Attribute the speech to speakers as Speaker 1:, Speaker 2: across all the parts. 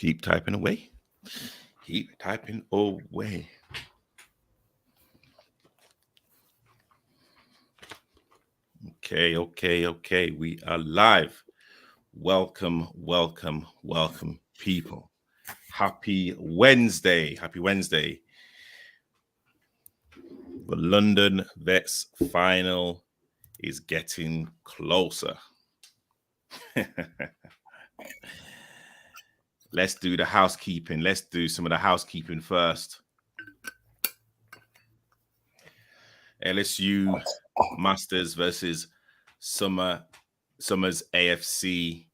Speaker 1: Keep typing away. Keep typing away. Okay. We are live. Welcome, people. Happy Wednesday. The London Vets final is getting closer. Let's do the housekeeping. Let's do some of the housekeeping first. LSU Masters versus Summers AFC.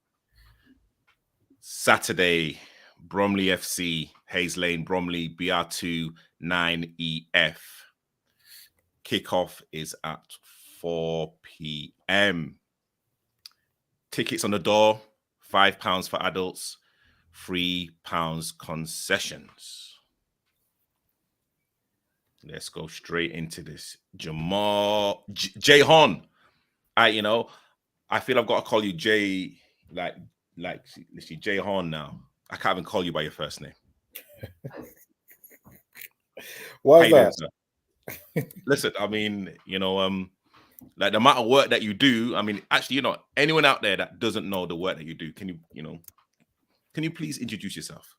Speaker 1: Saturday, Bromley FC, Hayes Lane, Bromley, BR2 9EF. Kickoff is at 4 p.m. Tickets on the door, £5 for adults, £3 concessions. Let's go straight into this. Jamal Jay Hon. I feel I've got to call you Jay, like literally Jay Hon now. I can't even call you by your first name.
Speaker 2: Why is that?
Speaker 1: Listen, I mean, like the amount of work that you do. I mean, actually, anyone out there that doesn't know the work that you do, can you please introduce yourself?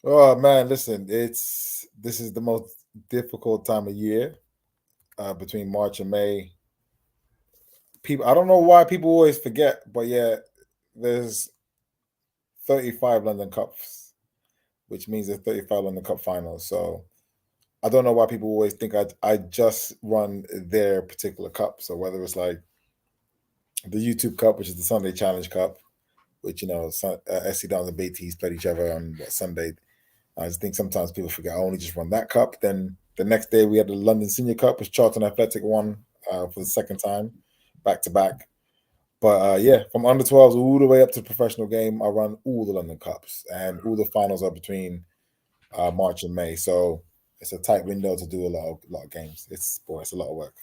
Speaker 2: Oh man, listen, this is the most difficult time of year between March and May. People, I don't know why people always forget, but yeah, there's 35 London Cups, which means there's 35 London Cup finals. So I don't know why people always think I just run their particular cup. So whether it's like the YouTube Cup, which is the Sunday Challenge Cup, which SC Downs and BTs played each other on Sunday. I just think sometimes people forget I only just run that cup. Then the next day we had the London Senior Cup, which Charlton Athletic won for the second time, back to back. But from under 12s all the way up to the professional game, I run all the London Cups, and all the finals are between March and May. So it's a tight window to do a lot of games. It's a lot of work.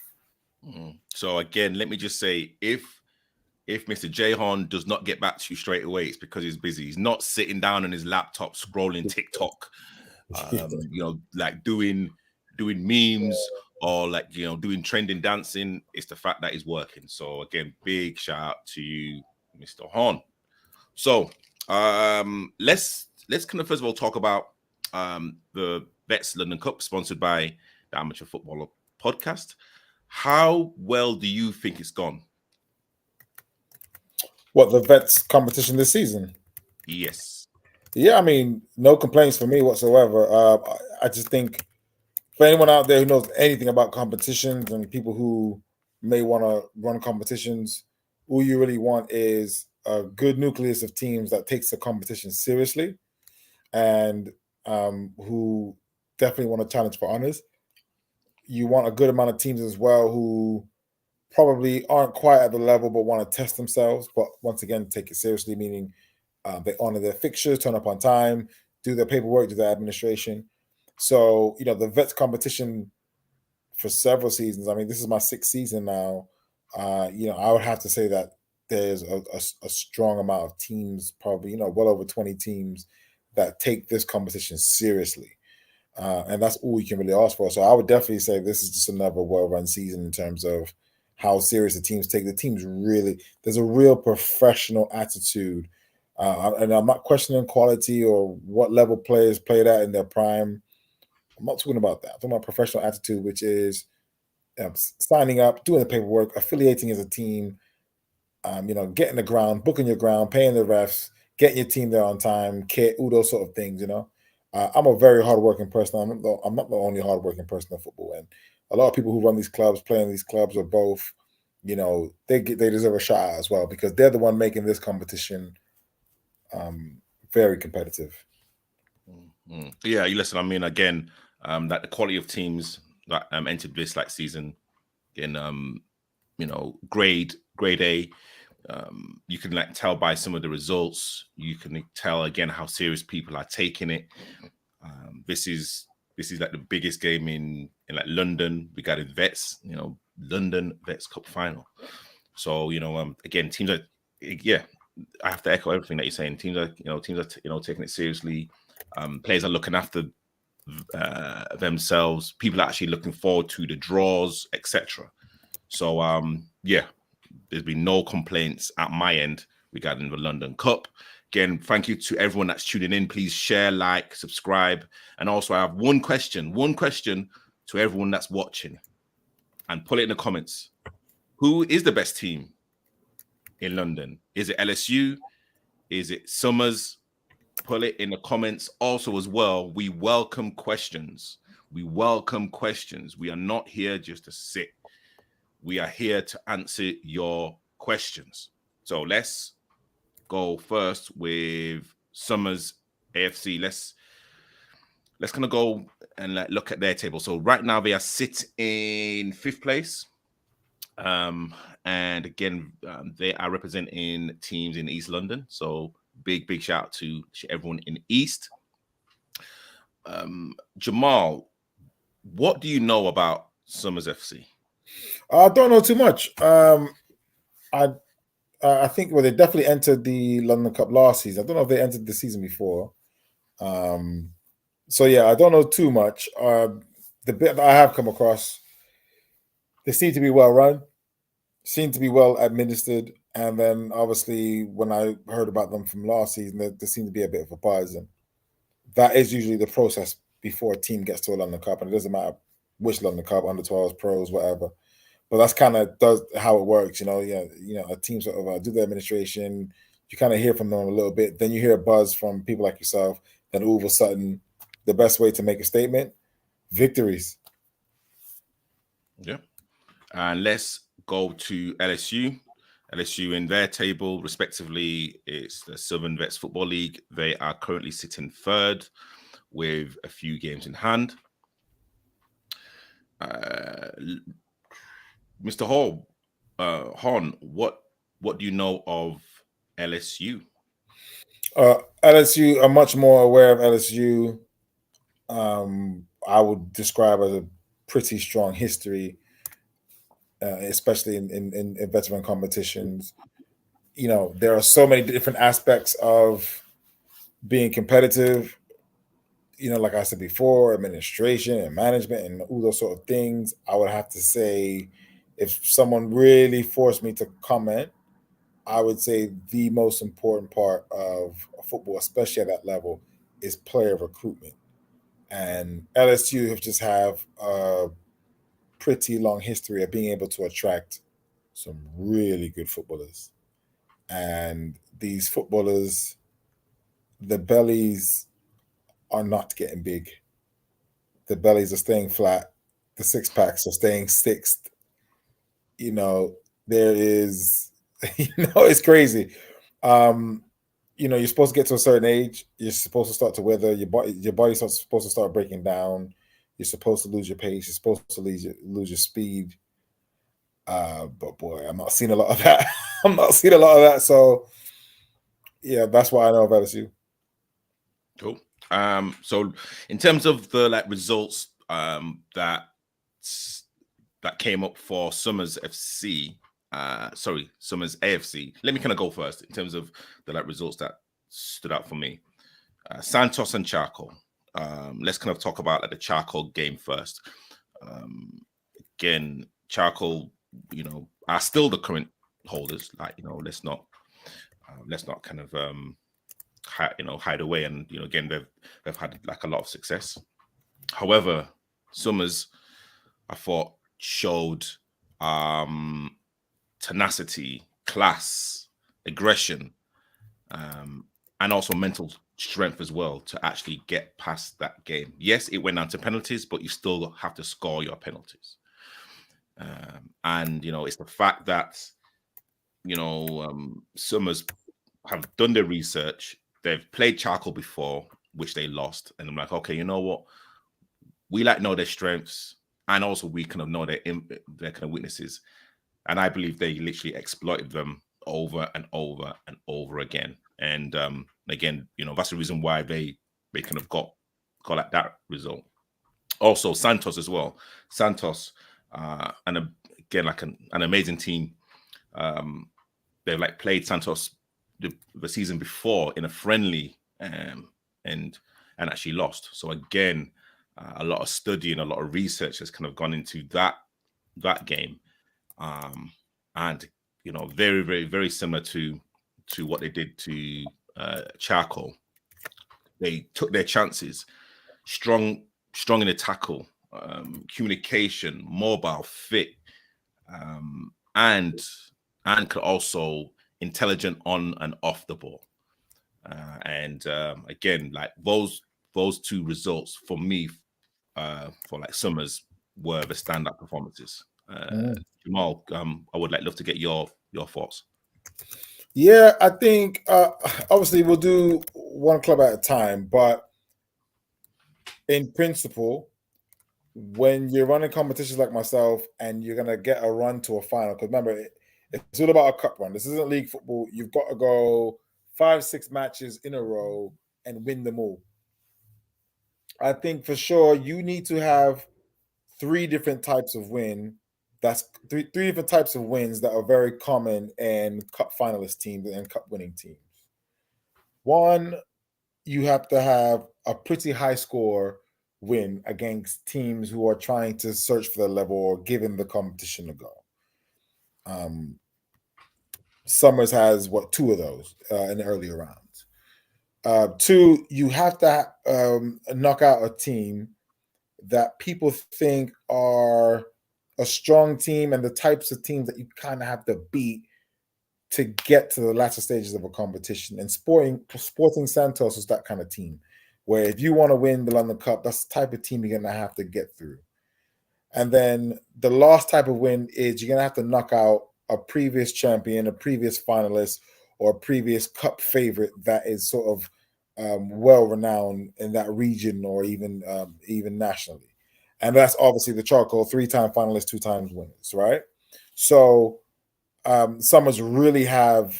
Speaker 1: So again, let me just say, if Mr. Jahan does not get back to you straight away, it's because he's busy. He's not sitting down on his laptop scrolling TikTok, like doing memes or doing trending dancing. It's the fact that he's working. So again, big shout out to you, Mr. Horn. So let's kind of first of all talk about the Vets London Cup, sponsored by the Amateur Footballer Podcast. How well do you think it's gone?
Speaker 2: What, the Vets competition this season?
Speaker 1: Yes.
Speaker 2: Yeah, I mean, no complaints for me whatsoever. I just think for anyone out there who knows anything about competitions and people who may want to run competitions, all you really want is a good nucleus of teams that takes the competition seriously and who definitely want to challenge for honors. You want a good amount of teams as well who probably aren't quite at the level but want to test themselves, but once again take it seriously, meaning they honor their fixtures, turn up on time, do their paperwork, do their administration. So the Vets competition for several seasons, I mean, this is my 6th season now. I would have to say that there's a strong amount of teams, probably well over 20 teams that take this competition seriously. And that's all you can really ask for. So I would definitely say this is just another well-run season in terms of how serious the teams take. The teams really, there's a real professional attitude. And I'm not questioning quality or what level players played at in their prime. I'm not talking about that. I'm talking about professional attitude, which is signing up, doing the paperwork, affiliating as a team, getting the ground, booking your ground, paying the refs, getting your team there on time, kit, all those sort of things, I'm a very hardworking person. I'm not the only hardworking person in football. And a lot of people who run these clubs, play in these clubs, are both, they deserve a shout out as well, because they're the one making this competition very competitive.
Speaker 1: Yeah, you listen. I mean, again, that the quality of teams that entered this season in grade A. You can tell by some of the results. You can tell again how serious people are taking it. This is like the biggest game in London. We got it Vets, London Vets Cup final. So again, teams I have to echo everything that you're saying. Teams are taking it seriously. Players are looking after themselves. People are actually looking forward to the draws, etc. So yeah, there's been no complaints at my end regarding the London Cup. Again, thank you to everyone that's tuning in. Please share, like, subscribe. And also, I have one question to everyone that's watching, and put it in the comments. Who is the best team in London? Is it LSU? Is it Summers? Put it in the comments. Also, as well, we welcome questions. We welcome questions. We are not here just to sit. We are here to answer your questions. So let's go first with Summers AFC. Let's kind of go and look at their table. So right now they are sitting in 5th place. And again, they are representing teams in East London. So big shout out to everyone in East. Jamal, what do you know about Summers FC?
Speaker 2: I don't know too much. I think they definitely entered the London Cup last season. I don't know if they entered the season before. So yeah, I don't know too much. The bit that I have come across, they seem to be well run, seem to be well administered, and then obviously when I heard about them from last season, there seemed to be a bit of a buzz, and that is usually the process before a team gets to a London Cup, and it doesn't matter which London Cup, under 12s, pros, whatever. But that's kind of how it works, Yeah, a team sort of do the administration. You kind of hear from them a little bit, then you hear a buzz from people like yourself. Then all of a sudden, the best way to make a statement: victories.
Speaker 1: Yeah, and let's go to LSU. LSU in their table, respectively, it's the Southern Vets Football League. They are currently sitting 3rd with a few games in hand. Mr. Hall, Horn, what do you know of LSU?
Speaker 2: LSU, I'm much more aware of LSU. I would describe as a pretty strong history, especially in veteran competitions. There are so many different aspects of being competitive. Like I said before, administration and management and all those sort of things. I would have to say, if someone really forced me to comment, I would say the most important part of football, especially at that level, is player recruitment. And LSU have a pretty long history of being able to attract some really good footballers. And these footballers, the bellies are not getting big. The bellies are staying flat. The six packs are staying sixth. There is, it's crazy. You're supposed to get to a certain age. You're supposed to start to wither. Your body's supposed to start breaking down. You're supposed to lose your pace. You're supposed to lose your speed. But boy, I'm not seeing a lot of that. I'm not seeing a lot of that. So yeah, that's why I know of LSU.
Speaker 1: Cool. So in terms of the results that came up for Summers FC, Summers AFC. Let me kind of go first in terms of the results that stood out for me. Santos and Charcoal. Let's kind of talk about the Charcoal game first. Again, Charcoal, are still the current holders. Let's not kind of hide away. And again, they've had a lot of success. However, Summers, I thought, showed tenacity, class, aggression, and also mental strength as well to actually get past that game. Yes, it went down to penalties, but you still have to score your penalties. And it's the fact that Summers have done their research. They've played Charcoal before, which they lost, and I'm like, okay, you know what? We know their strengths, and also we kind of know their kind of weaknesses. And I believe they literally exploited them over and over and over again. And again, that's the reason why they kind of got that result. Also, Santos as well. Santos, and again, an amazing team. They've played Santos, the season before in a friendly and actually lost. So again, a lot of study and a lot of research has kind of gone into that game, and very, very, very similar to what they did to Charcoal. They took their chances, strong in the tackle, communication, mobile, fit, and could also intelligent on and off the ball. And again, like those two results for me, for like Summers, were the standout performances. Jamal, I would love to get your thoughts.
Speaker 2: Yeah, I think obviously we'll do one club at a time, but in principle, when you're running competitions like myself and you're gonna get a run to a final, because remember, it's all about a cup run. This isn't league football. You've got to go 5-6 matches in a row and win them all. I think for sure you need to have three different types of win. That's three different types of wins that are very common in cup finalist teams and cup winning teams. One, you have to have a pretty high score win against teams who are trying to search for the level or giving the competition a go. Summers has two of those in the earlier rounds. Two, you have to knock out a team that people think are a strong team and the types of teams that you kind of have to beat to get to the latter stages of a competition. And Sporting Santos is that kind of team where if you want to win the London Cup, that's the type of team you're going to have to get through. And then the last type of win is you're going to have to knock out a previous champion, a previous finalist, or a previous cup favorite that is sort of well-renowned in that region or even nationally. And that's obviously the Charcoal, 3-time finalist, 2 times winners, right? So Summers really have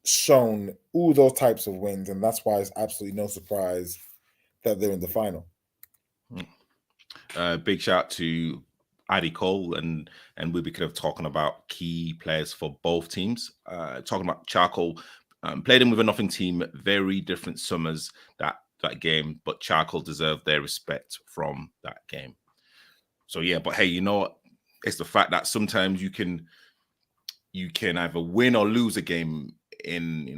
Speaker 2: shown all those types of wins, and that's why it's absolutely no surprise that they're in the final.
Speaker 1: Big shout to Adi Cole, and we'll be kind of talking about key players for both teams. Talking about Charcoal, played him with a nothing team, very different Summers that game, but Charcoal deserved their respect from that game. So yeah, but hey, you know what? It's the fact that sometimes you can either win or lose a game in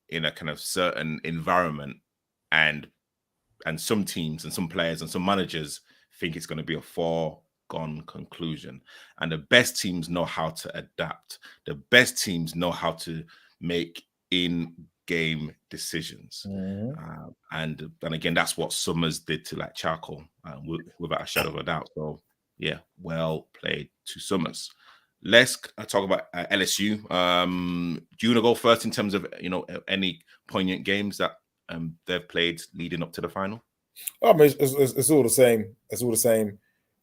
Speaker 1: in a kind of certain environment, and some teams and some players and some managers think it's going to be a foregone conclusion. And the best teams know how to adapt. The best teams know how to make in-game decisions. And again, that's what Summers did to like Charcoal, without a shadow of a doubt. So yeah, well played to Summers. Let's talk about LSU. Do you want to go first in terms of any poignant games that they've played leading up to the final?
Speaker 2: I mean, it's all the same. It's all the same.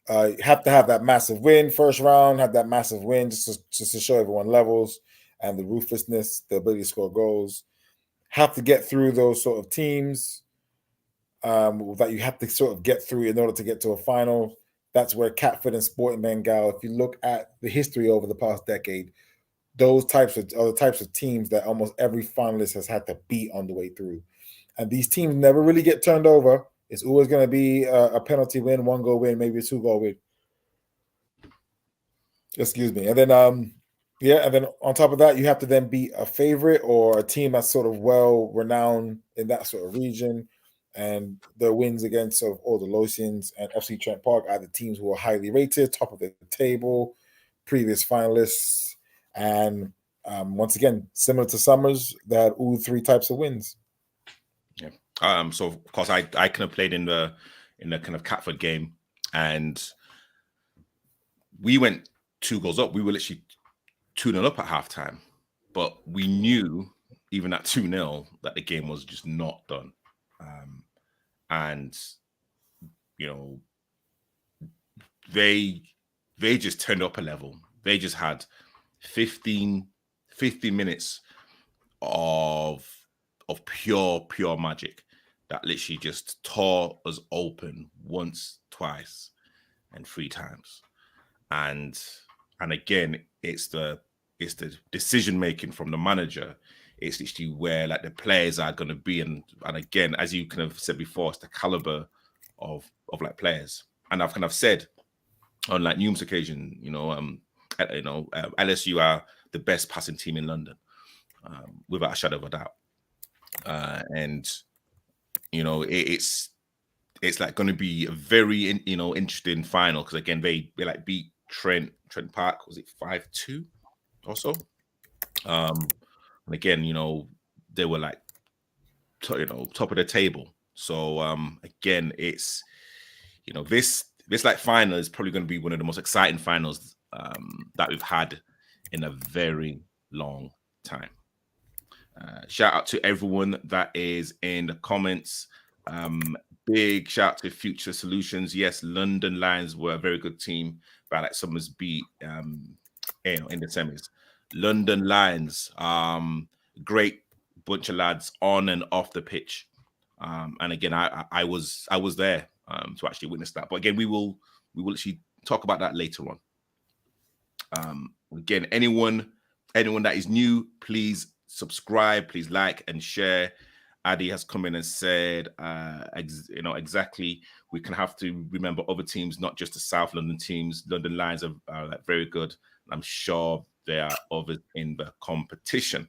Speaker 2: You have to have that massive win first round. Have that massive win just to show everyone levels and the ruthlessness, the ability to score goals. Have to get through those sort of teams that you have to sort of get through in order to get to a final. That's where Catford and Sporting Bengal, if you look at the history over the past decade, those types of are the types of teams that almost every finalist has had to beat on the way through. And these teams never really get turned over. It's always going to be a penalty win, 1-goal win, maybe a 2-goal win. Excuse me. And then, and then on top of that, you have to then beat a favorite or a team that's sort of well renowned in that sort of region. And the wins against all the Lothians and FC Trent Park are the teams who are highly rated, top of the table, previous finalists. And once again, similar to Summers, they had all 3 types of wins.
Speaker 1: Yeah. So of course I kind of played in the kind of Catford game, and we went 2 goals up. We were literally 2-0 up at halftime, but we knew even at 2-0 that the game was just not done. And they just turned up a level. They just had 15 minutes of pure magic that literally just tore us open once, twice, and 3 times. And again, it's the it's the decision making from the manager. It's literally where like the players are going to be, and again, as you kind of said before, it's the caliber of like players. And I've kind of said on like numerous occasions, LSU are the best passing team in London, without a shadow of a doubt. And it's like going to be a very interesting final, because again they like beat Trent Park, was it 5-2 or so? And again, they were like top of the table. So again, it's this like final is probably going to be one of the most exciting finals that we've had in a very long time. Shout out to everyone that is in the comments. Big shout out to Future Solutions. Yes, London Lions were a very good team, but like Summers beat in the semis. London Lions, great bunch of lads on and off the pitch. And again, I was there to actually witness that. But again, we will actually talk about that later on. Again, anyone that is new, please subscribe, please like and share. Addy has come in and said, exactly, we can have to remember other teams, not just the South London teams. London Lions are like, very good. I'm sure there are others in the competition.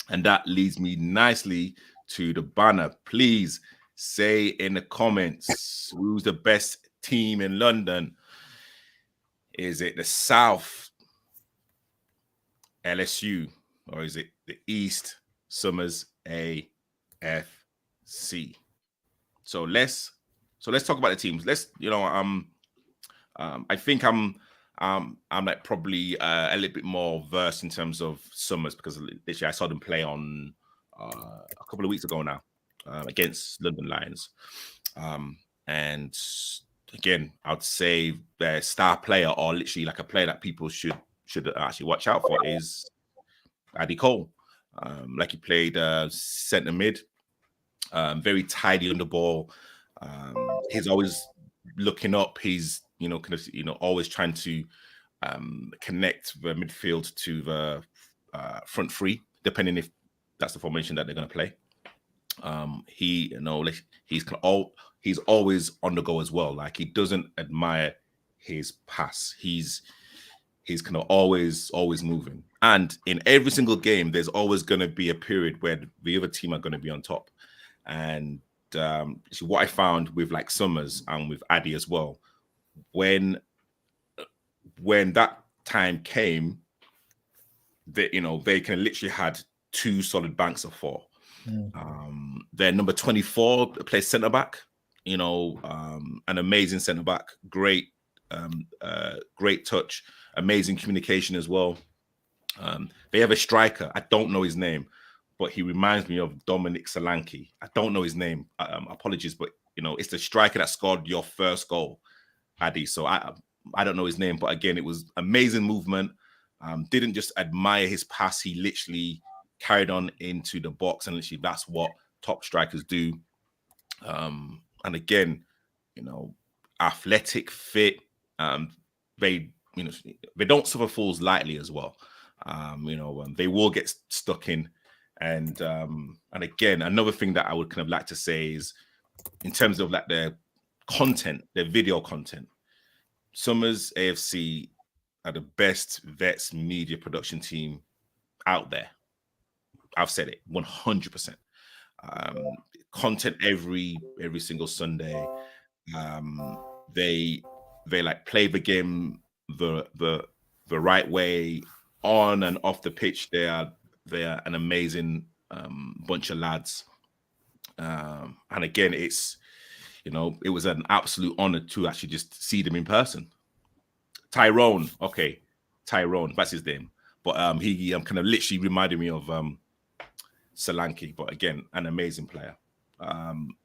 Speaker 1: And that leads me nicely to the banner. Please say in the comments, who's the best team in London? Is it the South, LSU, or is it the East, Summers, AFC? So let's talk about the teams. I think I'm like probably a little bit more versed in terms of Summers, because literally I saw them play on a couple of weeks ago now against London Lions. And again, I'd say their star player, or literally like a player that people should actually watch out for, is Addy Cole. Like he played centre mid, very tidy on the ball. He's always looking up. He's always trying to connect the midfield to the front three, depending if that's the formation that they're going to play. He's always on the go as well. Like, he doesn't admire his pass. He's kind of always moving. And in every single game, there's always going to be a period where the other team are going to be on top. And what I found with like Summers and with Addy as well, when that time came, that they can literally had two solid banks of four. Their number 24 plays centre back, an amazing centre back, great touch, amazing communication as well. They have a striker. I don't know his name, but he reminds me of Dominic Solanke. I don't know his name. Apologies, but it's the striker that scored your first goal, Addy. So I don't know his name, but again, it was amazing movement. Didn't just admire his pass. He literally carried on into the box, and literally that's what top strikers do. And again, athletic, fit. They don't suffer fools lightly as well. They will get stuck in. And again, another thing that I would kind of like to say is, in terms of like their content, their video content, Summers AFC are the best vets media production team out there. I've said it 100%. Content every single Sunday. They like play the game the right way, on and off the pitch. They are an amazing bunch of lads. And again, it's it was an absolute honor to actually just see them in person. Tyrone, that's his name. But he kind of literally reminded me of Solanke, but again, an amazing player.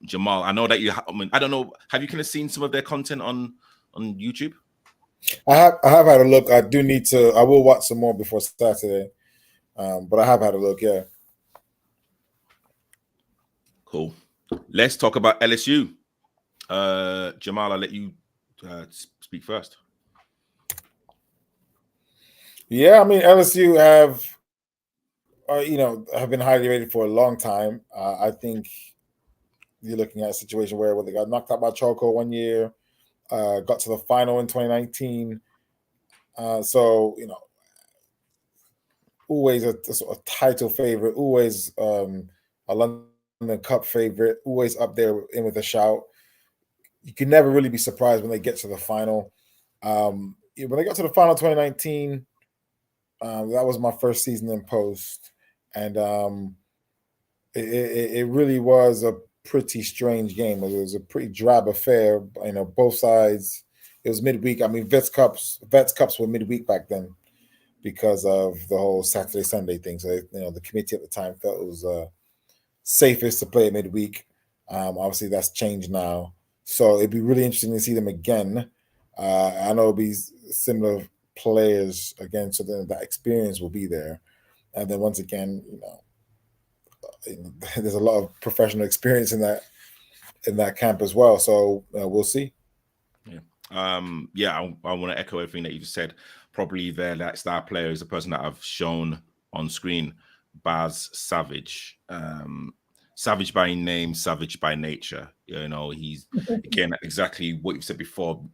Speaker 1: Jamal, I know that I don't know, have you kind of seen some of their content on YouTube?
Speaker 2: I have had a look. I will watch some more before Saturday. But I have had a look, yeah.
Speaker 1: Cool. Let's talk about LSU. Jamal, I'll let you speak first.
Speaker 2: Yeah, I mean LSU have been highly rated for a long time. I think you're looking at a situation where they got knocked out by Choco one year, got to the final in 2019. So always a sort of title favorite, always a London Cup favorite, always up there in with a shout. You can never really be surprised when they get to the final. When they got to the final 2019, that was my first season in post, and it really was a pretty strange game. It was a pretty drab affair. Both sides. It was midweek. I mean, Vets Cups were midweek back then because of the whole Saturday Sunday thing. So the committee at the time felt it was safest to play it midweek. Obviously, that's changed now. So it'd be really interesting to see them again. I know it'll be similar players again, so then that experience will be there. And then once again, there's a lot of professional experience in that camp as well. So we'll see.
Speaker 1: Yeah. I want to echo everything that you just said. Probably their that star player is the person that I've shown on screen, Baz Savage. Savage by name, savage by nature. He's again exactly what you've said before.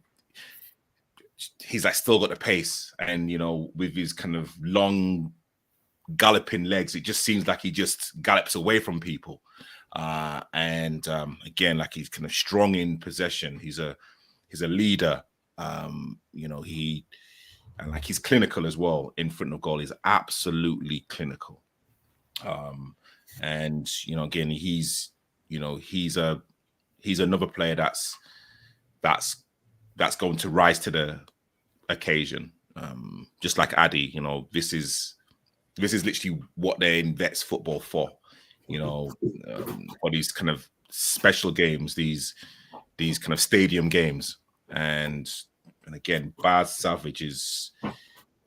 Speaker 1: He's like still got the pace, and with his kind of long galloping legs, it just seems like he just gallops away from people. Again, like he's kind of strong in possession. He's a leader. He's clinical as well in front of goal. He's absolutely clinical. Again, he's another player that's going to rise to the occasion. Just like Addy, this is literally what they're in Vets football for. For these kind of special games, these kind of stadium games, and again, Baz Savage is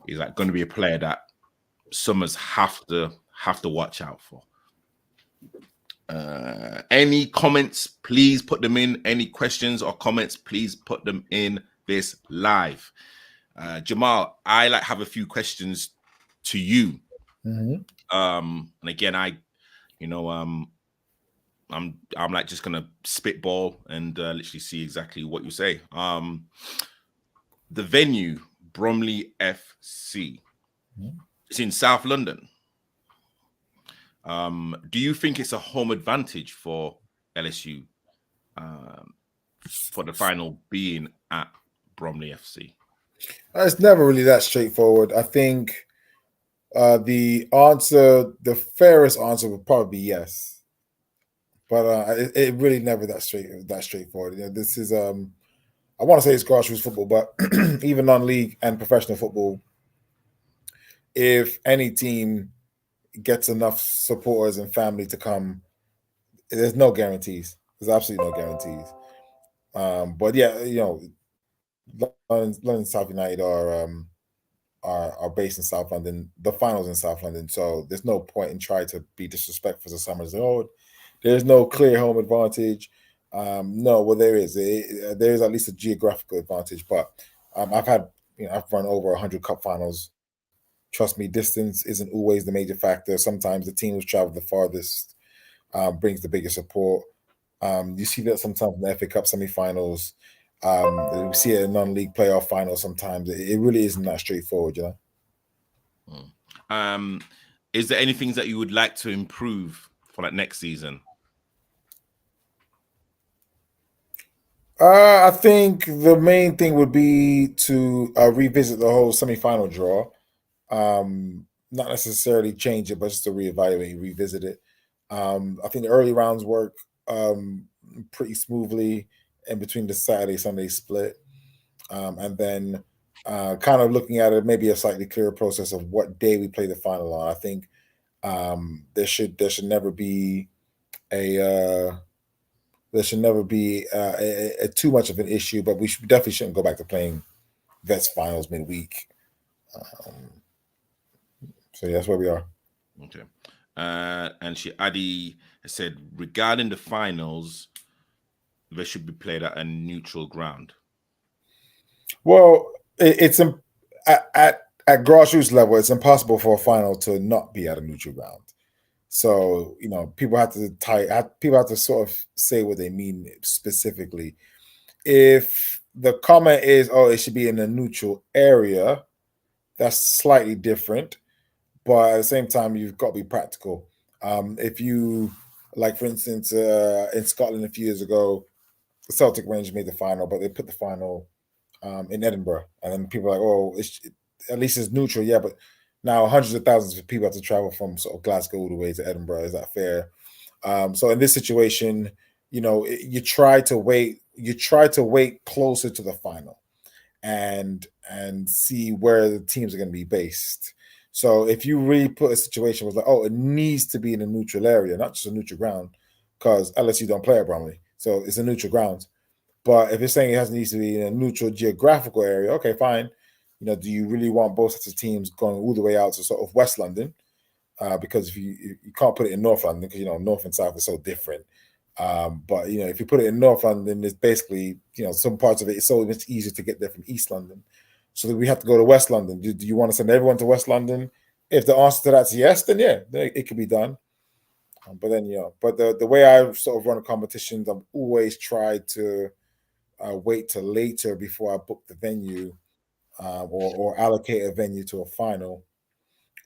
Speaker 1: like going to be a player that Summers have to watch out for. Any comments, please put them in. Any questions or comments, please put them in this live. Jamal, I have a few questions to you.
Speaker 2: Mm-hmm.
Speaker 1: And again, I'm like just gonna spitball and literally see exactly what you say. The venue, Bromley FC, it's in South London. Do you think it's a home advantage for LSU for the final being at Bromley FC?
Speaker 2: It's never really that straightforward. I think the fairest answer would probably be yes, but it really never that straightforward. This is I want to say it's grassroots football, but even non-league and professional football, if any team gets enough supporters and family to come, there's no guarantees. There's absolutely no guarantees. But yeah, London South United are based in South London. The finals in South London, so there's no point in trying to be disrespectful to Summers. Oh, there's no clear home advantage. No, well there is. There is at least a geographical advantage, but I've run over 100 cup finals. Trust me, distance isn't always the major factor. Sometimes the team who's traveled the farthest brings the biggest support. You see that sometimes in the FA Cup semi-finals. We see it in non-league playoff finals sometimes. It really isn't that straightforward,
Speaker 1: Is there anything that you would like to improve for next season?
Speaker 2: I think the main thing would be to revisit the whole semi-final draw. Not necessarily change it, but just to reevaluate, revisit it. I think the early rounds work pretty smoothly in between the Saturday-Sunday split. And then kind of looking at it, maybe a slightly clearer process of what day we play the final on. I think there should never be a too much of an issue, but we definitely shouldn't go back to playing Vets finals midweek. So yeah, that's where we are.
Speaker 1: Okay. And Adi said regarding the finals, they should be played at a neutral ground.
Speaker 2: Well, it's at at grassroots level, it's impossible for a final to not be at a neutral ground. So people have to sort of say what they mean specifically. If the comment is, "Oh, it should be in a neutral area," that's slightly different. But at the same time, you've got to be practical. If you, like, for instance, in Scotland a few years ago, the Celtic Rangers made the final, but they put the final in Edinburgh, and then people are like, "Oh, at least it's neutral." Yeah, but now hundreds of thousands of people have to travel from sort of Glasgow all the way to Edinburgh. Is that fair? So in this situation, you try to wait. You try to wait closer to the final, and see where the teams are going to be based. So if you really put a situation was like, "Oh, it needs to be in a neutral area, not just a neutral ground," because LSU don't play at Bromley, so it's a neutral ground. But if you're saying it needs to be in a neutral geographical area, okay, fine. Do you really want both sets of teams going all the way out to sort of West London? Because if you can't put it in North London, because North and South is so different. But if you put it in North London, it's basically some parts of it is so much easier to get there from East London. So that we have to go to West London. Do you want to send everyone to West London? If the answer to that's yes, then yeah, it could be done. But then but the way I sort of run competitions, I've always tried to wait till later before I book the venue, or allocate a venue to a final.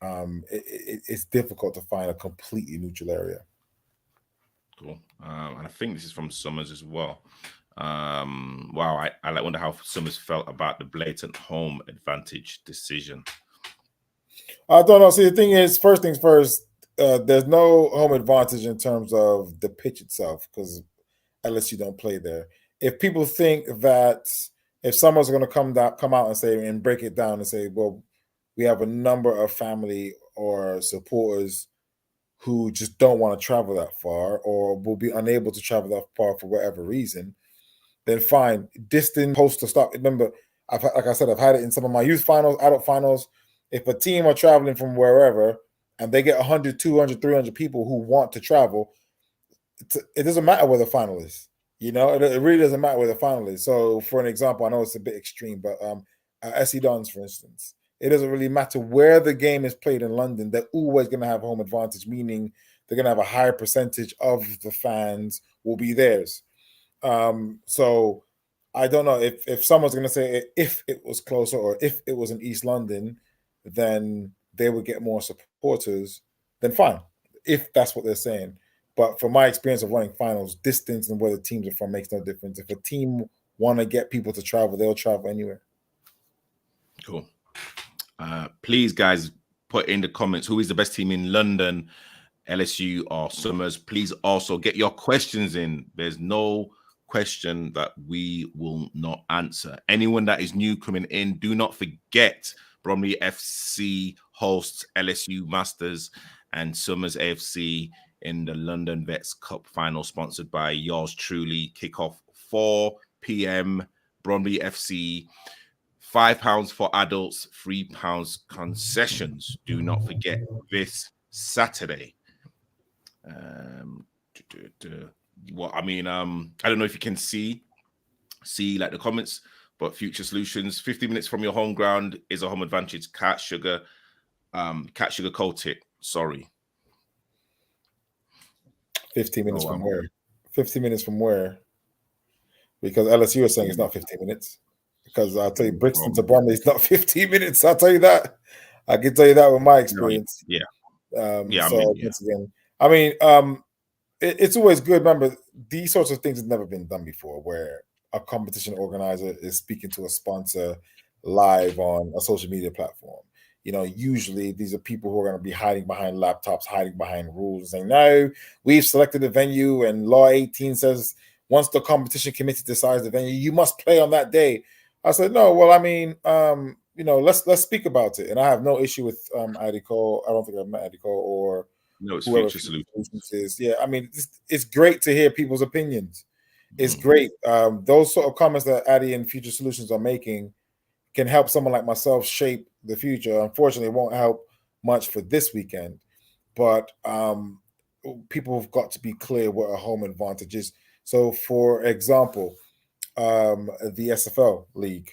Speaker 2: It's difficult to find a completely neutral area.
Speaker 1: Cool. And I think this is from Summers as well. Wow, I wonder how Summers felt about the blatant home advantage decision.
Speaker 2: I don't know. See, the thing is, first things first, there's no home advantage in terms of the pitch itself because LSU don't play there. If people think that if someone's going to come out and say and break it down and say, well, we have a number of family or supporters who just don't want to travel that far or will be unable to travel that far for whatever reason, then fine. Distance post to stop. Remember, like I said, I've had it in some of my youth finals, adult finals. If a team are traveling from wherever and they get 100, 200, 300 people who want to travel, it doesn't matter where the final is. It really doesn't matter where the final is. So, for an example, I know it's a bit extreme, but SC Dons, for instance, it doesn't really matter where the game is played in London. They're always going to have home advantage, meaning they're going to have a higher percentage of the fans will be theirs. So I don't know if someone's going to say if it was closer or if it was in East London, then they would get more supporters. Then fine, if that's what they're saying. But from my experience of running finals, distance and where the teams are from makes no difference. If a team want to get people to travel, they'll travel anywhere.
Speaker 1: Cool. Please, guys, put in the comments who is the best team in London, LSU or Summers. Please also get your questions in. There's no question that we will not answer. Anyone that is new coming in, do not forget Bromley FC hosts LSU Masters and Summers AFC in the London Vets Cup final, sponsored by yours truly. Kickoff 4 p.m. Bromley FC. £5 for adults, £3 concessions. Do not forget this Saturday. Well, I mean, I don't know if you can see like the comments, but Future Solutions, 50 minutes from your home ground is a home advantage. Cat sugar coat it. Sorry.
Speaker 2: 15 minutes from where? 15 minutes from where? Because LSU is saying it's not 15 minutes. Because I'll tell you, Brixton to Bromley is not 15 minutes. I'll tell you that. I can tell you that with my experience.
Speaker 1: Yeah.
Speaker 2: Once again, I mean, it's always good. Remember, these sorts of things have never been done before, where a competition organizer is speaking to a sponsor live on a social media platform. Usually these are people who are going to be hiding behind laptops, hiding behind rules, saying, "No, we've selected a venue, and Law 18 says once the competition committee decides the venue, you must play on that day." I said, "No, well, I mean, let's speak about it." And I have no issue with Eddie Cole. I don't think I've met Eddie Cole or
Speaker 1: no, it's Future Solutions.
Speaker 2: Is. Yeah, I mean, it's great to hear people's opinions. It's great. Those sort of comments that Addy and Future Solutions are making can help someone like myself shape the future. Unfortunately, it won't help much for this weekend, but people have got to be clear what a home advantage is. So, for example, the SFL league,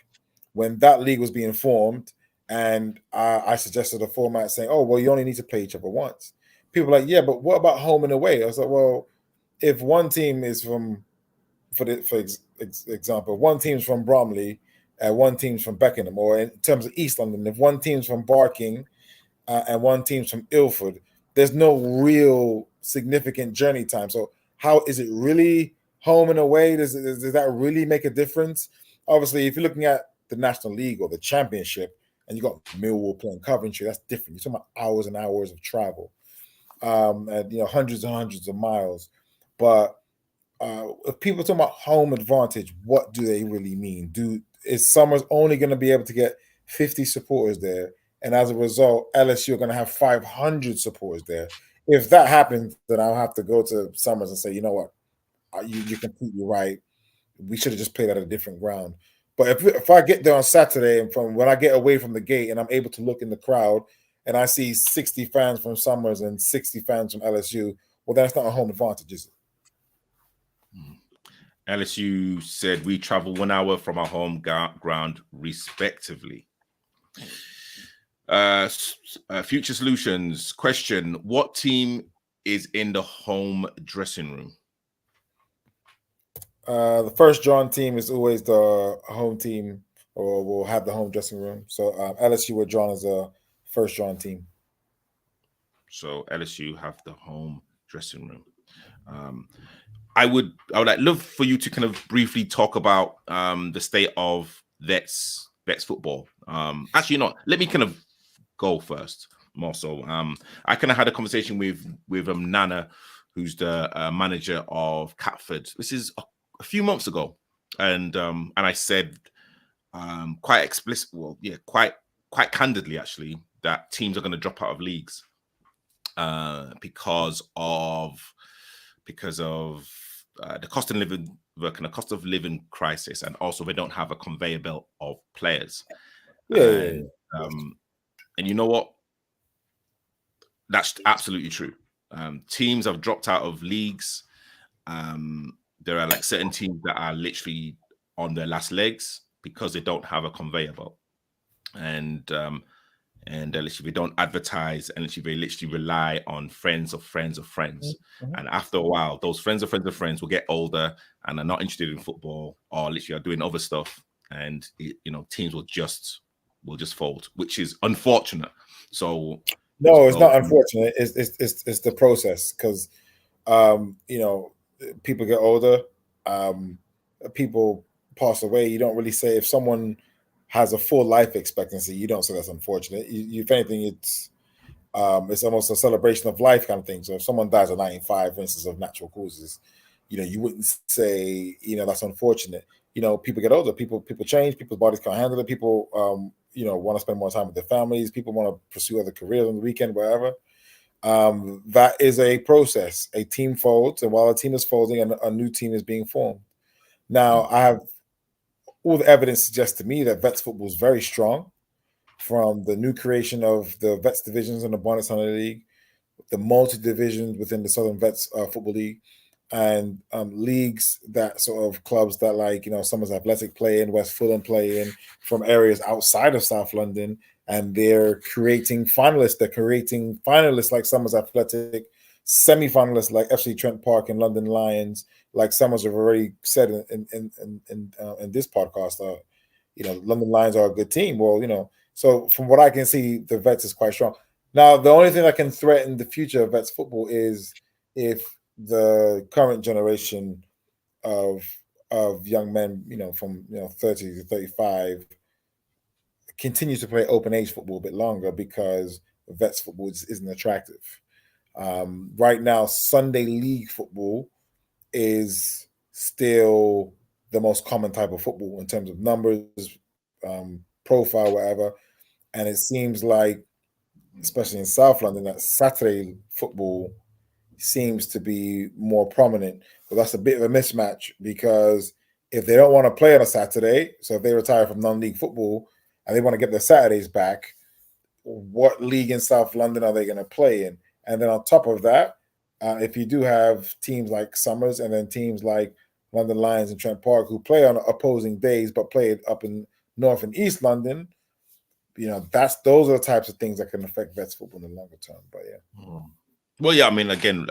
Speaker 2: when that league was being formed, And I suggested a format saying, "Oh, well, you only need to play each other once." People are like, "Yeah, but what about home and away?" I was like, "Well, if one team is from, for example, one team's from Bromley, and one team's from Beckenham, or in terms of East London, if one team's from Barking and one team's from Ilford, there's no real significant journey time. So how is it really home and away? Does that really make a difference? Obviously, if you're looking at the National League or the Championship, and you got Millwall playing Coventry, that's different. You're talking about hours and hours of travel, and hundreds and hundreds of miles. But if people talk about home advantage, what do they really mean? Is Summers only going to be able to get 50 supporters there, and as a result, LSU are going to have 500 supporters there? If that happens, then I'll have to go to Summers and say, you know what, you're completely right. We should have just played at a different ground. But if I get there on Saturday, and from when I get away from the gate and I'm able to look in the crowd and I see 60 fans from Summers and 60 fans from LSU, well, that's not a home advantage, is it?
Speaker 1: LSU said we travel 1 hour from our home ground, respectively. Future Solutions question: what team is in the home dressing room?
Speaker 2: The first drawn team is always the home team, or will have the home dressing room. So LSU were drawn as a first drawn team.
Speaker 1: So LSU have the home dressing room. I would like love for you to kind of briefly talk about the state of Vets football. Actually, not. Let me kind of go first. More so, I kind of had a conversation with Nana, who's the manager of Catford. This is a few months ago, and I said quite explicit, well, yeah, quite candidly actually, that teams are going to drop out of leagues because of the cost of living, the kind of cost of living crisis, and also they don't have a conveyor belt of players.
Speaker 2: Yeah.
Speaker 1: And you know what? That's absolutely true. Teams have dropped out of leagues. There are like certain teams that are literally on their last legs because they don't have a conveyor belt, and literally they don't advertise, and literally they literally rely on friends of friends of friends.
Speaker 2: Mm-hmm.
Speaker 1: And after a while, those friends of friends of friends will get older and are not interested in football, or literally are doing other stuff, and teams will just fold, which is unfortunate. So
Speaker 2: no, it's not unfortunate. It's the process, because people get older, people pass away. You don't really say, if someone has a full life expectancy, you don't say that's unfortunate. If anything, it's almost a celebration of life kind of thing. So if someone dies at 95, for instance, of natural causes, you wouldn't say, that's unfortunate. People get older, people change, people's bodies can't handle it. People, want to spend more time with their families. People want to pursue other careers on the weekend, wherever. That is a process. A team folds, and while a team is folding, a new team is being formed. Now, I have all the evidence suggests to me that Vets football is very strong, from the new creation of the Vets divisions in the Bonnet Hunter League, the multi divisions within the Southern Vets Football League, and leagues that sort of clubs that, like, Summers Athletic play in, West Fulham play in, from areas outside of South London, and they're creating finalists. They're creating finalists like Summers Athletic, semi-finalists like FC Trent Park and London Lions, like Summers have already said in this podcast. London Lions are a good team. Well, so from what I can see, the Vets is quite strong. Now, the only thing that can threaten the future of Vets football is if the current generation of young men, from 30 to 35, continue to play open age football a bit longer, because Vets football isn't attractive. Right now, Sunday league football is still the most common type of football in terms of numbers, profile, whatever. And it seems like, especially in South London, that Saturday football seems to be more prominent. But that's a bit of a mismatch, because if they don't want to play on a Saturday, so if they retire from non-league football and they want to get their Saturdays back, what league in South London are they going to play in? And then on top of that, if you do have teams like Summers and then teams like London Lions and Trent Park who play on opposing days but play it up in North and East London, those are the types of things that can affect vets football in the longer term. But yeah.
Speaker 1: Well, yeah, I mean, again,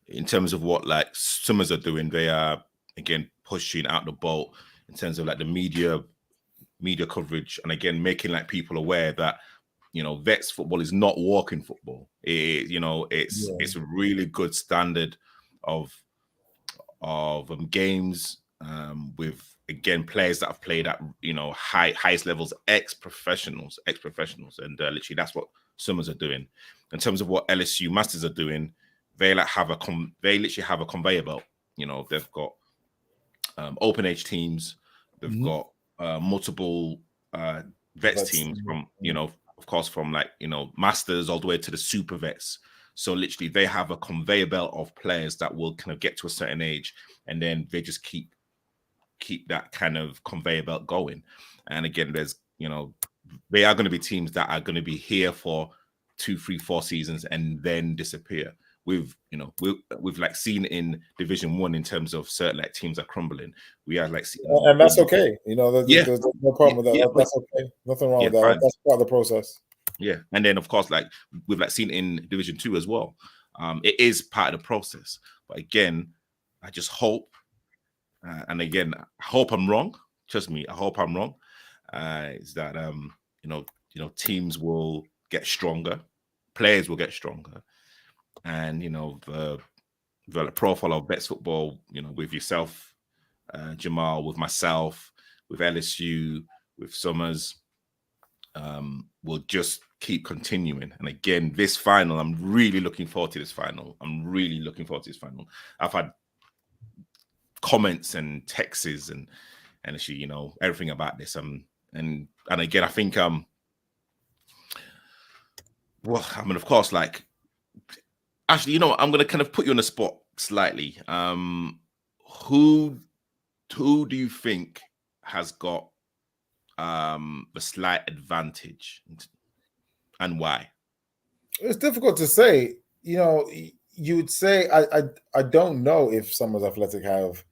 Speaker 1: in terms of what like Summers are doing, they are again pushing out the boat in terms of like the media coverage, and again making like people aware that vets football is not walking football. It's a really good standard of games with again players that have played at highest levels, ex-professionals, and literally that's what Summers are doing. In terms of what LSU Masters are doing, they literally have a conveyor belt. They've got open age teams, they've got multiple vets teams from of course from like Masters all the way to the super vets. So literally they have a conveyor belt of players that will kind of get to a certain age, and then they just keep that kind of conveyor belt going. And again, there's they are going to be teams that are going to be here for 2, 3, 4 seasons and then disappear. We've like seen in Division 1 in terms of certain like teams are crumbling. We are like
Speaker 2: and that's okay. There's no problem with that.
Speaker 1: Yeah,
Speaker 2: that's okay. Nothing wrong with that.
Speaker 1: fine.
Speaker 2: That's part of the process.
Speaker 1: Yeah, and then of course, like we've like seen in Division 2 as well. It is part of the process. But again, I just hope, and again, I hope I'm wrong. Trust me, I hope I'm wrong. Is that teams will get stronger, players will get stronger, and the profile of Vets football, with yourself, Jamal, with myself, with LSU, with Summers, will just keep continuing. And again, this final, I'm really looking forward to this final. I've had comments and texts and actually, everything about this. And again, I think well, I mean, of course, like actually, I'm gonna kind of put you on the spot slightly. Who do you think has got the slight advantage, and why?
Speaker 2: It's difficult to say. You would say I don't know if Summers Athletic have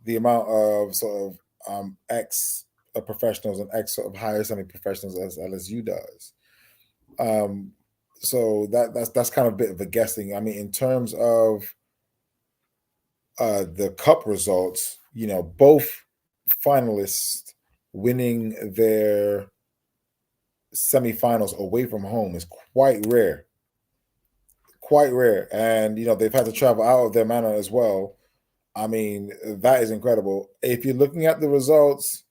Speaker 2: the amount of sort of ex professionals and ex sort of higher semi-professionals as LSU does. So that's kind of a bit of a guessing. I mean, in terms of the cup results, both finalists winning their semifinals away from home is quite rare. And they've had to travel out of their manor as well. I mean, that is incredible. If you're looking at the results,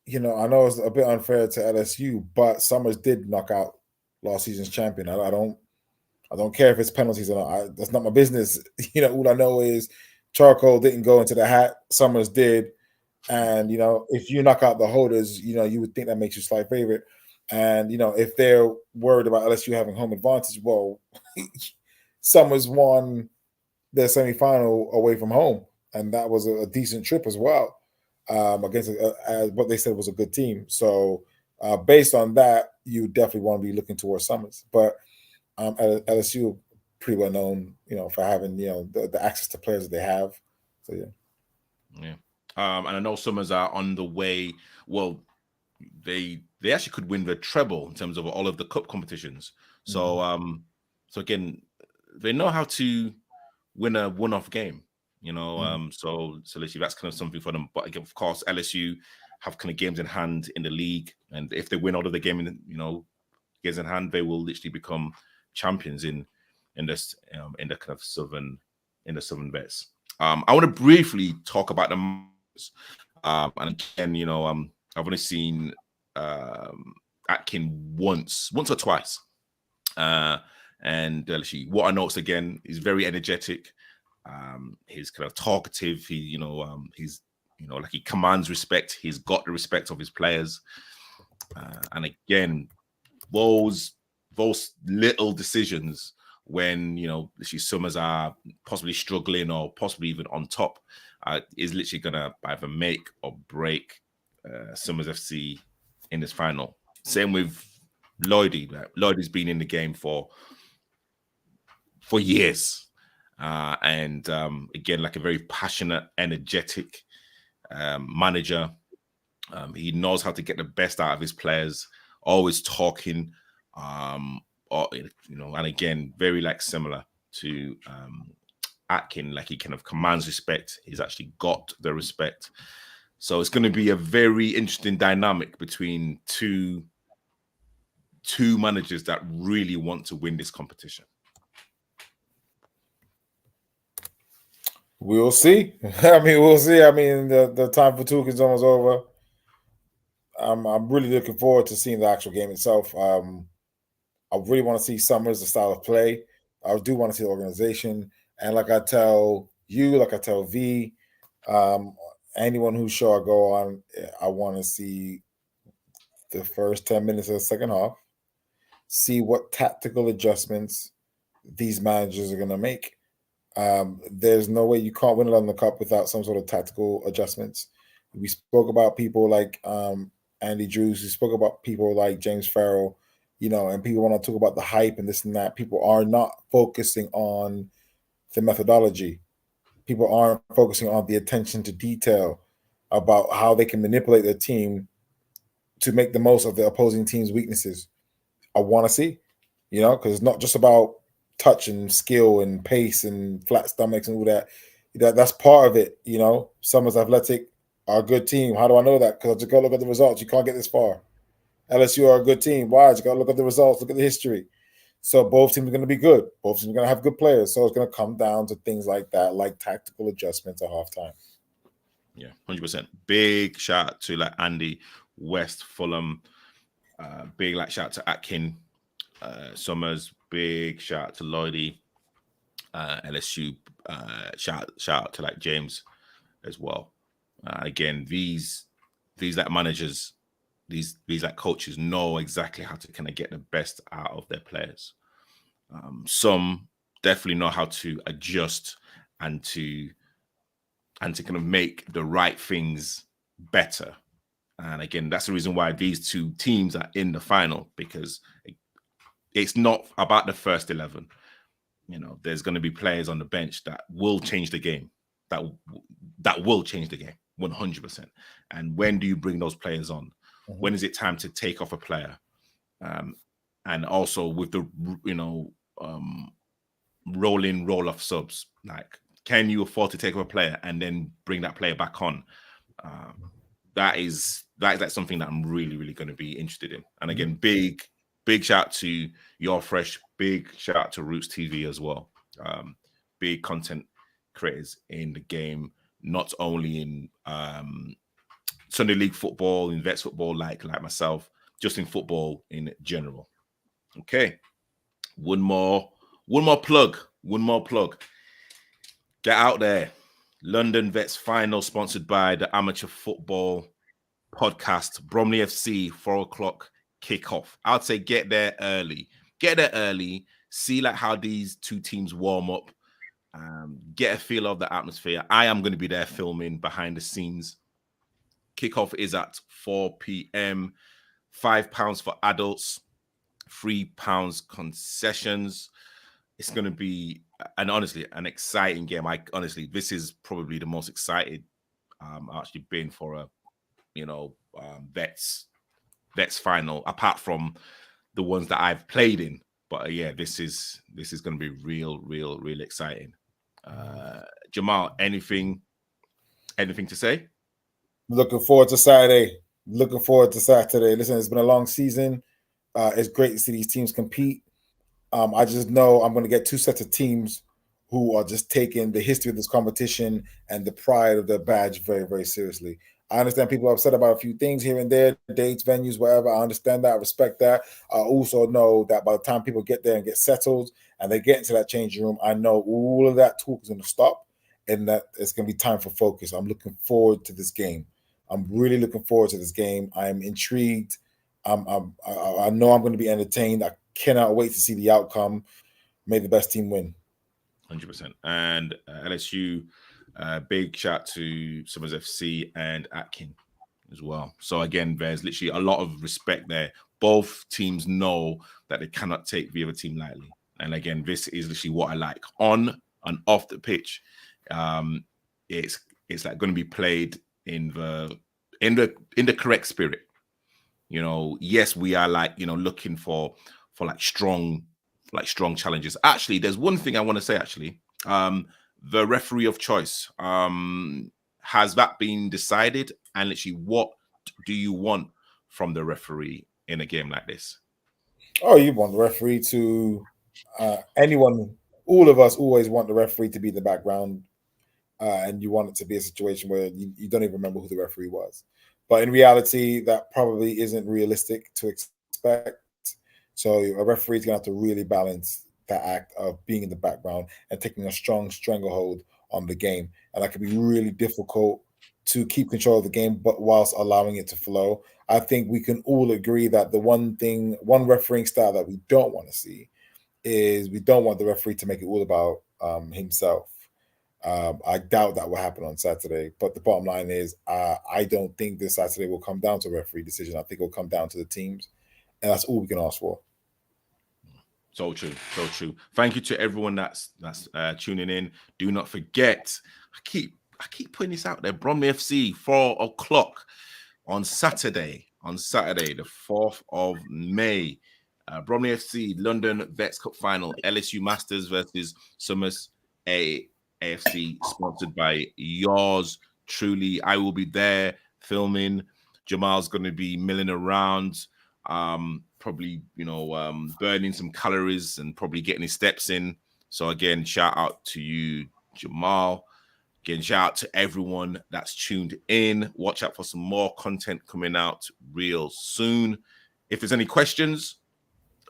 Speaker 2: I know it's a bit unfair to LSU, but Summers did knock out last season's champion. I don't care if it's penalties or not. That's not my business. All I know is Charcoal didn't go into the hat. Summers did. And, if you knock out the holders, you would think that makes you slight favorite. And, if they're worried about LSU having home advantage, well, Summers won their semifinal away from home. And that was a decent trip as well, against what they said was a good team. So based on that, you definitely want to be looking towards Summers. But LSU pretty well known, for having, the access to players that they have. So,
Speaker 1: yeah. And I know Summers are on the way. Well, they actually could win the treble in terms of all of the cup competitions. So so again, they know how to win a one-off game. So literally that's kind of something for them. But again, of course, LSU have kind of games in hand in the league, and if they win all of the game games in hand, they will literally become champions in this in the kind of southern vets. I want to briefly talk about the and again, I've only seen Atkin once or twice, and actually, what I noticed again is very energetic. He's kind of talkative. He's like he commands respect. He's got the respect of his players, and again, those little decisions when Summers are possibly struggling or possibly even on top is literally gonna either make or break Summers FC in this final. Same with Lloydie. Lloydie's been in the game for years, and again, like a very passionate, energetic manager. He knows how to get the best out of his players always talking, or, and again, very like similar to Atkin, like he kind of commands respect. He's actually got the respect. So it's going to be a very interesting dynamic between two managers that really want to win this competition.
Speaker 2: We'll see. We'll see. The time for talking is almost over. I'm really looking forward to seeing the actual game itself. I really want to see Summers, the style of play. I do want to see the organization. And like I tell you, like I tell V, anyone whose show I go on, I want to see the first 10 minutes of the second half, see what tactical adjustments these managers are going to make. There's no way you can't win it on the cup without some sort of tactical adjustments. We spoke about people like Andy Drews. We spoke about people like James Farrell, and people want to talk about the hype and this and that. People are not focusing on the methodology. People aren't focusing on the attention to detail about how they can manipulate their team to make the most of the opposing team's weaknesses. I want to see, because it's not just about touch and skill and pace and flat stomachs and all that. That's part of it. Summers Athletic are a good team. How do I know that? Because I just go look at the results. You can't get this far. LSU are a good team. Why? You got to look at the results, look at the history. So both teams are going to be good. Both teams are going to have good players. So it's going to come down to things like that, like tactical adjustments at halftime.
Speaker 1: Yeah, 100%. Big shout out to like Andy, West, Fulham. Big like shout out to Atkin, Summers. Big shout out to Lloydie, LSU. Shout out to like James as well. Again, these like managers, these like coaches know exactly how to kind of get the best out of their players. Some definitely know how to adjust and to kind of make the right things better. And again, that's the reason why these two teams are in the final, because it's not about the first 11. There's going to be players on the bench that will change the game. That will change the game 100%. And when do you bring those players on? Mm-hmm. When is it time to take off a player? And also with the roll off subs, like, can you afford to take off a player and then bring that player back on? That is something that I'm really, really going to be interested in. And again, big shout out to Your Fresh, big shout out to Roots TV as well. Big content creators in the game, not only in Sunday League football, in Vets football, like myself, just in football in general. Okay, one more plug. Get out there. London Vets final, sponsored by the Amateur Football Podcast, Bromley FC, 4:00 kickoff. I'd say get there early. See like how these two teams warm up. Get a feel of the atmosphere. I am going to be there filming behind the scenes. Kickoff is at 4 p.m. £5 for adults, £3 concessions. It's going to be, and honestly, an exciting game. This is probably the most excited I've actually been for a, Vets final, apart from the ones that I've played in. But yeah, this is going to be real exciting. Jamal, anything to say?
Speaker 2: Looking forward to Saturday. Listen, it's been a long season. It's great to see these teams compete. I just know I'm going to get two sets of teams who are just taking the history of this competition and the pride of their badge very, very seriously. I understand people are upset about a few things here and there, dates, venues, whatever. I understand that. I respect that. I also know that by the time people get there and get settled and they get into that changing room, I know all of that talk is going to stop and that it's going to be time for focus. I'm looking forward to this game. I'm really looking forward to this game. I'm intrigued. I know I'm going to be entertained. I cannot wait to see the outcome. May the best team win.
Speaker 1: 100%. And LSU, big shout to Summers FC and Atkin as well. So again, there's literally a lot of respect there. Both teams know that they cannot take the other team lightly. And again, this is literally what I like. On and off the pitch, it's like going to be played in the correct spirit. You know, yes, we are like, you know, looking for strong challenges. Actually, there's one thing I want to say. Actually, the referee of choice, has that been decided? And literally, what do you want from the referee in a game like this?
Speaker 2: Oh, you want the referee to anyone, all of us always want the referee to be the background, and you want it to be a situation where you don't even remember who the referee was. But in reality, that probably isn't realistic to expect. So a referee is going to have to really balance that act of being in the background and taking a strong stranglehold on the game. And that can be really difficult to keep control of the game, but whilst allowing it to flow. I think we can all agree that the one refereeing style that we don't want to see is we don't want the referee to make it all about himself. I doubt that will happen on Saturday. But the bottom line is, I don't think this Saturday will come down to a referee decision. I think it will come down to the teams, and that's all we can ask for.
Speaker 1: So true, so true. Thank you to everyone that's tuning in. Do not forget, I keep putting this out there. Bromley FC, 4 o'clock on Saturday, the 4th of May. Bromley FC, London Vets Cup final, LSU Masters versus Summers AFC, sponsored by yours truly. I will be there filming. Jamal's going to be milling around, probably, burning some calories and probably getting his steps in. So again, shout out to you, Jamal. Again, shout out to everyone that's tuned in. Watch out for some more content coming out real soon. If there's any questions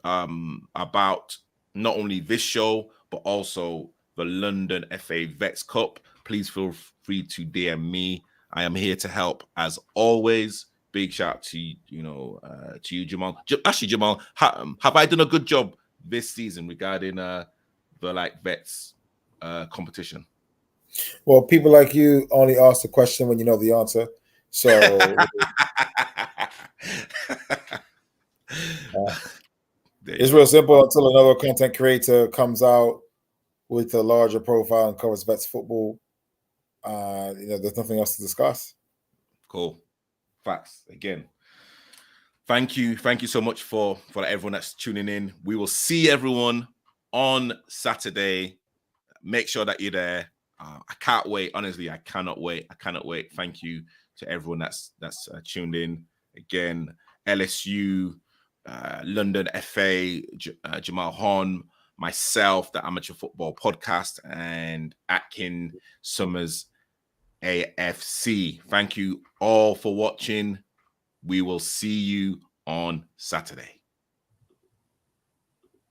Speaker 1: about not only this show, but also the London FA Vets Cup, please feel free to DM me. I am here to help as always. Big shout out to you, Jamal. Actually, Jamal, have I done a good job this season regarding the vets competition?
Speaker 2: Well, people like you only ask the question when you know the answer. So it's real simple until another content creator comes out with a larger profile and covers vets football. There's nothing else to discuss.
Speaker 1: Cool. Facts. Again, thank you so much for everyone that's tuning in. We will see everyone on Saturday. Make sure that you're there. I can't wait. Honestly, I cannot wait. Thank you to everyone that's tuned in. Again, LSU, London FA, Jamal Hon, myself, the Amateur Football Podcast, and Atkin Summers AFC. Thank you all for watching. We will see you on Saturday.